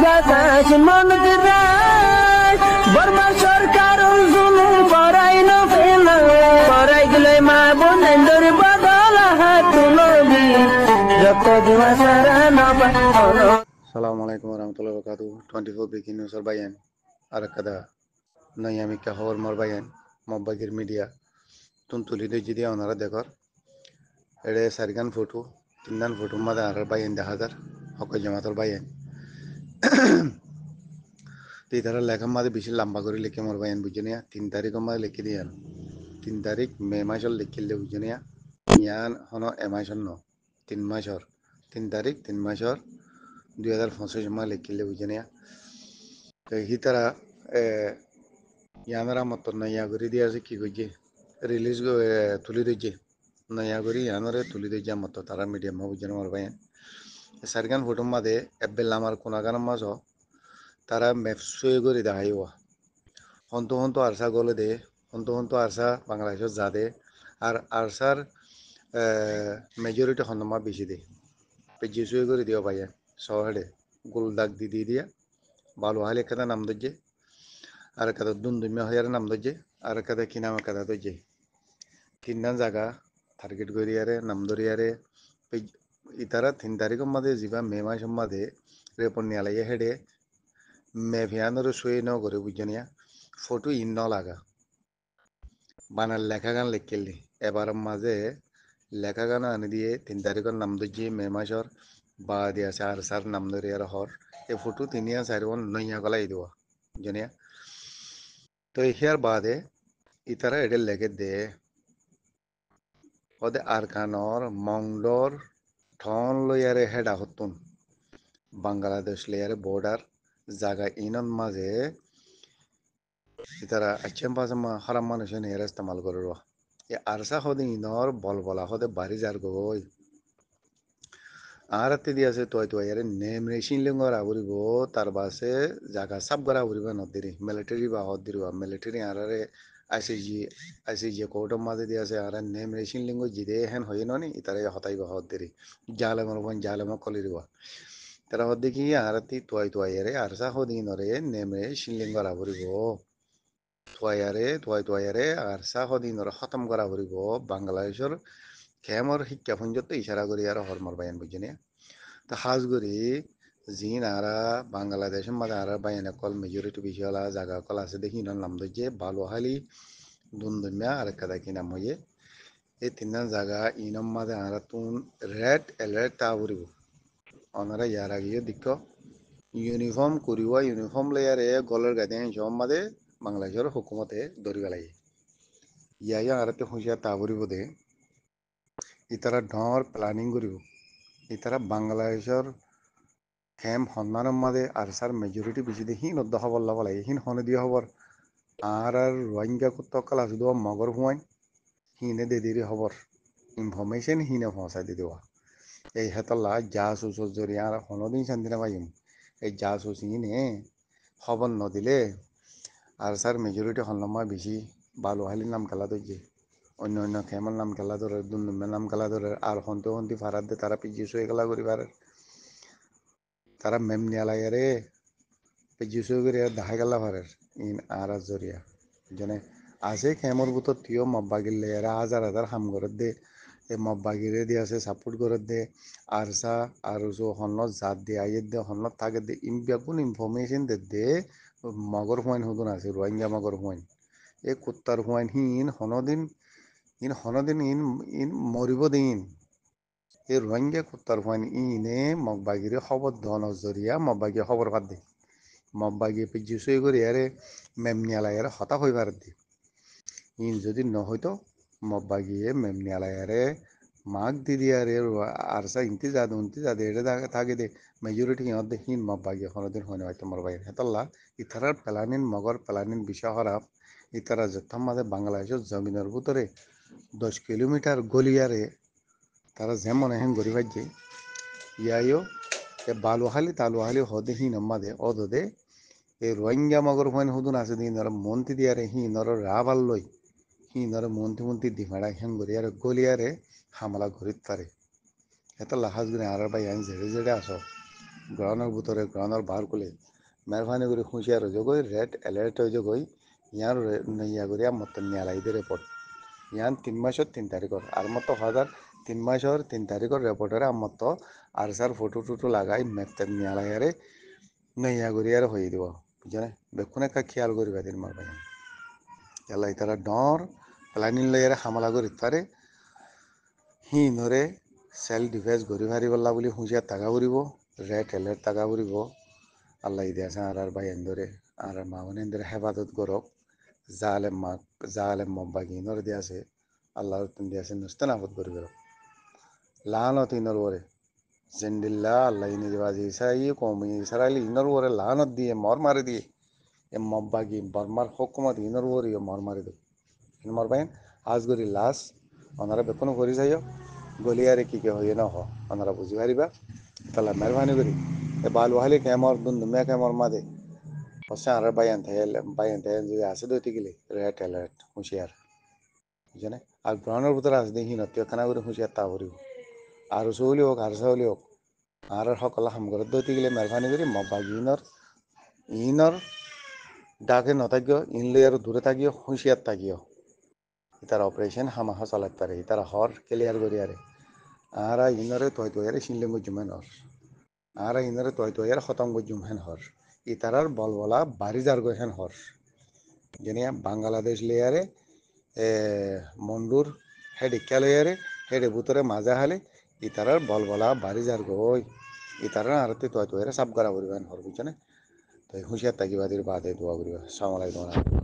বাতাস মনত রায় বর্মা সরকার জুলুম করাই না ফেলা করাই গেলে মা বোনেদের বদল হাত তুলবি যত দিবা সারা না পালো। Assalamualaikum warahmatullahi wabarakatuh. 24 breaking news or bayan. Arakada Nayami Kahor Morbayan, Mobagir Media. Tuntuli de Jidia on Ara Dekor. Ede Sargan photo, Tindan photo Mada Ara Bayan the Hazar, Hokajamator Bayan. Titara Lakamada Bishil Lambagori Lake Morbayan Bujunia, Tintarikoma Lekidian. Tintarik Memashal Lekil Bujunia, Yan Hono Emashon no. Tin Mashor. Tintarik, Tin Mashor. 2025 সালে লিখিলে বুঝনিয়া তো হিতারা ইয়ানারা মত নয়া গরি দিয়া আছে কি কইছে রিলিজ তুলি দিছে নয়া গরি ইয়ানারে তুলি দিছে মত তারা মিডিয়াম বুঝন মারবাই সারগান ফটো মাদে এবেল আমার কোনাগান মাঝ তারা ম্যাপসই গরি দেখাইবা হন্ত হন্ত আরসা গলে দে হন্ত হন্ত আরসা বাংলাদেশ যা দে আর আরসার মেজরিটি হন্দমা বেশি দে পেজিসই গরি দিও ভাইয়া শহরে গোল দাগ দিয়ে দিয়া বালু হালে কাদা নাম দজ্জে আর কাদা দুমদুমিয়া হয়ার নাম দজ্জে আর কাদা কিনামা কাদা দজ্জে তিনদান জায়গা টার্গেট করিয়ারে নাম ধরিয়ারে ইতারা 3 তারিখের মাঝে যা মে মাসের মাঝে রেপন নিয়ালাইয়া হেডে মে ভিয়ানোর শুয়ে ন করে বুঝনিয়া ফটো ইন ন লাগা বানার লেখা গান লেখকেলি এবার মাঝে লেখা গান আনি দিয়ে 3 তারিখের নাম দজ্জে মে মাসের বা দিয়া সার সার নাম ধরে আর হর এই ফটো তিনিয়া সারিবন নইয়া গলাই দেওয়া জনিয়া তো ইহার বাদে ইতারা এডে লেগে দে ওদে আরকানর মংডর ঠন লইয়ারে হেডা হতুন বাংলাদেশ লইয়ারে বর্ডার জায়গা ইনন মাঝে ইতারা আচ্ছেম পাশে হারাম মানুষের নিয়ে ইস্তেমাল করব এ আরসা হদে ইনর বলবলা হদে বাড়ি যার গই আরাতে দিয়াছে তয় এর নেম রেশিন লিঙ্গর আবরিব তার বাসে জায়গা সাব করা আবরিব নদিরি মিলিটারি বা হদিরিব মিলিটারি আরারে আইসিজি কোর্টের মাঝে দিয়াছে আর নেম রেশিন লিঙ্গ জিদে হেন হই ননি ইতারে হতাইব হদিরি জালেমর বন জালেম কলিরিব তারা হদ্দি কি আরাতি তয় এর আরসা হদিনরে নেম রেশিন লিঙ্গর আবরিব তয় এর আরসা হদিনরে খতম করা আবরিব বাংলাদেশের খেমর শিক্ষা পুঞ্জত ইশারা করি আর হরমর বায়ান বুঝিনিয়া তা হাজগুড়ি জিন আরা বাংলাদেশের মাঝে আর বাইন কল মেজরিটি বিষয়লা জায়গা কল আছে দেখি নাম দইছে বালুহালি দুনদুমিয়া আর কাদা কি নাম হইয়ে এই তিনজন জায়গা ইনম মাঝে আর তুন রেড অ্যালার্ট তা উড়িব ওনারা ইয়ার আগে দিক ইউনিফর্ম করিব ইউনিফর্ম লেয়ারে গলের গাদে সব মাঝে বাংলাদেশের হুকুমতে ধরিবা লাগে ইয়াই আরাতে হুঁশিয়ার তা উড়িব দে ইতারা ডর প্ল্যানিং করিব ইতারা বাংলাদেশের খেম সন্মানের মাঝে আর সার মেজরিটি বেশি দিয়ে হিন অদ্দ খবর লব লাগে হিন হনে দিয়ে খবর আর রোহিঙ্গা কুত্তকাল আছে দেওয়া মগর হুয়াইন হিনে দে দেরি খবর ইনফরমেশন হিনে পৌঁছাই দি দেওয়া এই হেতলা জাসুসর জরিয়ে আর হনদিন শান্তি না পাইম এই জাসুস হিনে খবর নদিলে আর সার মেজরিটি হনলমা বেশি বালুহালির নাম খেলা দইছে অন্য অন্য খেমার নাম খেলা ধরে দুন্দুমের নাম খেলা ধরে আর হন্তি ফারাদ দে তারা পিছিয়ে শুয়ে খেলা করি পারে তারা মেম নিয়া লাগে রে পিছিয়ে করে দেখা গেলা পারে ইন আর জরিয়া জনে আছে খেমর বুতর তিও মব্বাগির এরা হাজার হাম করে দে এই মব্বাগিরে দিয়ে আছে সাপোর্ট করে দে আরসা আর হন্ন জাত দে আইয়ের দে হন্ন থাকে দে বেগুন ইনফরমেশন দে মগর হুয়াইন হুদুন আছে রোহিঙ্গা মগর হুয়াইন এই কুত্তার হুয়াইন হনদিন ইন মরিব দিন এই রোহিঙ্গা কুত্তার হুয়াইন ইনে মগবাগিরে খবর ধন জরিয়া মব্বাগিয়ে খবর পাত দে মব্বাগিয়ে পিছিয়ে শুয়ে করে এরে মেমনিয়ালা এর হতা হইবার দি ইন যদি নহইতো মব্বাগিয়ে মেমনিয়ালা এরে মাগ দিদি আরে আরসা ইন্তি যাদে এটা থাকে দে মেজরিটি ইহত দে হিন মব্বাগিয়ে কোনোদিন হইনে হয়তো মর বাইরে হেতল্লা ইতারার পেলানিন মগর পেলানিন বিষয় হরাপ ইতারা যথম মাঝে বাংলাদেশের জমিনের ভিতরে 10 কিলোমিটার গলিয়ারে তারা যেমন এখন গরিবাজ যে ইয়াইও এ বালুহালি তালুহালি হদে হিন মাদে অদে এই রোহিঙ্গা মগর হুয়াইন হুদুন আছে দিন মন্ত্রী দিয়ারে হিনর রাবাল লই হিনর মন্ত্রী দিফাড়া হেন গরিয়ারে গলিয়ারে হামলা ঘুরিত পারে এত লাহাজ গুনে আর ভাই আমি জেড়ে আস গ্রাউন্ডের ভিতরে গ্রাউন্ডের বার করলে মেহরবানি করে হুঁশিয়ার হয়ে গই রেড অ্যালার্ট হয়ে গই ইয়ার ইয়া করিয়া মতো নিয়ালাই দিয়ে রেপোর্ট ইয়ান 3 মাসের 3 তারিখর আর মতো হাজার 3 মাসের 3 তারিখর রেপোর্টারে আমার তো আর স্যার ফটো টুটো লাগাই মেতে নিয়ালাইয়ারে নইয়া করিয়ারে হয়ে দিব বুঝলে বেকুন একটা খেয়াল করিবা দিন মার ভাই এলাই তারা ডর প্লানিং লইয়ারে হামলা করি পারে হি নরে সেলফ ডিফেন্স গড়ি ভারি বললা বলি হুঁশিয়ার তাকা ফুরিব রেড অ্যালার্ট তাকা ফুরিব আল্লাহ দিয়াছে আর ভাই এন্দরে আর মা মানে এন্দরে হেফাজত করক জালেম মব্বাগি ইনর দিয়াছে আল্লাহর তুমি দিয়াছে নুস্তে নাফত করি বেরো লানত ইনর ওরে জেন্ডিল্লা আল্লাহ ইনি বাজি ইসাই কমি ইসরায়েলি ইনর ওরে লানত দিয়ে মর মারি দিয়ে এ মব্বাগি বর্মার হকুমত ইনর ওরে মর মারি দে ইন মর বাইন আজ গরি লাশ ওনারা বেতন করি যাইও গলিয়ারে কি কে হইয়ে না হ ওনারা বুঝি পারিবা তাহলে মেহরবানি করি এ বালুহালি কেমর দুন দুমিয়া কেমর মাদে হচ্ছে আর বাইন থেকে যদি আসে দইতে গেলে রেড অ্যালার্ট হুঁশিয়ার বুঝছে আর গ্রহণের ভিতরে আছে দেখি না তেখানা করে হুঁশিয়ার তা করিব আর চৌলি হোক আর চাউলি হোক আর সকল হাম করে দইতে গেলে মেহরবানি করি মব্বাগি ইনর ডাকে নথাকিও ইনলে আর দূরে থাকিও হুঁশিয়ার থাকিও ইতার অপারেশন হামাহা চালাতে পারে ইতার হর ক্লিয়ার করিয়ারে আর ইনরে তয় শিনলে মুজুমেন হর আর ইনরে তয় খতম গুজুম হর ইতারার বলবলা বাড়ি যার গেন হর যেনিয়া বাংলাদেশ লেয়ারে মন্ডুর হেড ইকা লেয়ারে হেডে ভিতরে মাজা হালে ইতারার বলবলা বাড়ি যার গই ইতারার আরতে তয় সাব করা করিবেন হর বুঝছে না তো হুঁশিয়ার থাকিবাদির বাদে দোয়া করিবা সালাম আলাইকুম।